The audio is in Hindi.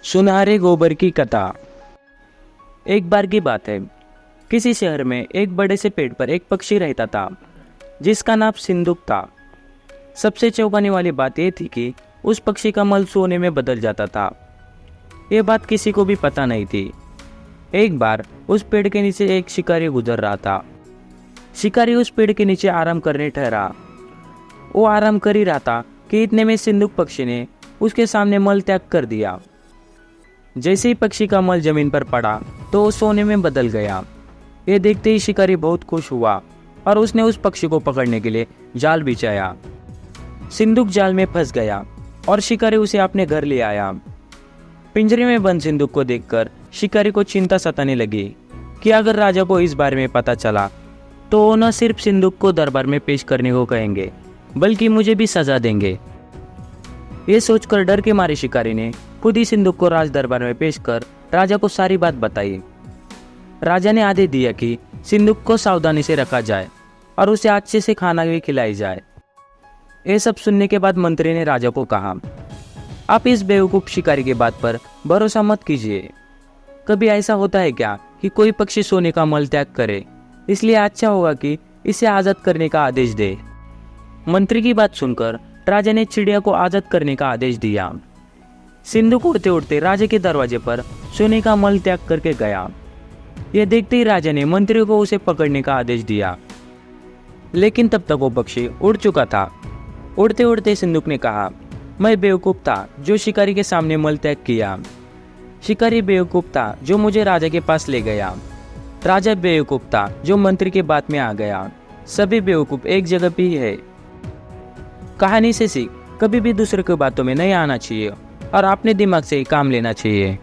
सुनहरे गोबर की कथा। एक बार की बात है, किसी शहर में एक बड़े से पेड़ पर एक पक्षी रहता था जिसका नाम सिंदूक था। सबसे चौंकाने वाली बात यह थी कि उस पक्षी का मल सोने में बदल जाता था। यह बात किसी को भी पता नहीं थी। एक बार उस पेड़ के नीचे एक शिकारी गुजर रहा था। शिकारी उस पेड़ के नीचे आराम करने ठहरा। वो आराम कर ही रहा था कि इतने में सिंदूक पक्षी ने उसके सामने मल त्याग कर दिया। जैसे ही पक्षी का मल जमीन पर पड़ा तो वो सोने में बदल गया। ये देखते ही शिकारी बहुत खुश हुआ और उसने उस पक्षी को पकड़ने के लिए जाल बिछाया। सिंदूक जाल में फंस गया और शिकारी उसे अपने घर ले आया। पिंजरे में बंद सिंदूक को देखकर शिकारी को चिंता सताने लगी कि अगर राजा को इस बारे में पता चला तो वो न सिर्फ सिंदूक को दरबार में पेश करने को कहेंगे बल्कि मुझे भी सजा देंगे। ये सोचकर डर के मारे शिकारी ने खुद ही सिंदूक को राज दरबार में पेश कर राजा को सारी बात बताई। राजा ने आदेश दिया कि सिंदूक को सावधानी से रखा जाए और उसे अच्छे से खाना भी खिलाई जाए। ये सब सुनने के बाद मंत्री ने राजा को कहा, आप इस बेवकूफ शिकारी की बात पर भरोसा मत कीजिए। कभी ऐसा होता है क्या कि कोई पक्षी सोने का मल त्याग करे? इसलिए अच्छा होगा कि इसे आजाद करने का आदेश दे। मंत्री की बात सुनकर राजा ने चिड़िया को आजाद करने का आदेश दिया। सिंदूक उड़ते उड़ते राजा के दरवाजे पर सोने का मल त्याग करके गया। यह देखते ही राजा ने मंत्री को उसे पकड़ने का आदेश दिया, लेकिन तब तक वो पक्षी उड़ चुका था। उड़ते उड़ते सिंदूक ने कहा, मैं बेवकूफ था जो शिकारी के सामने मल त्याग किया। शिकारी बेवकूफ था जो मुझे राजा के पास ले गया। राजा बेवकूफ था जो मंत्री के बात में आ गया। सभी बेवकूफ एक जगह पे ही है। कहानी से सीख, कभी भी दूसरे की बातों में नहीं आना चाहिए और अपने दिमाग से काम लेना चाहिए।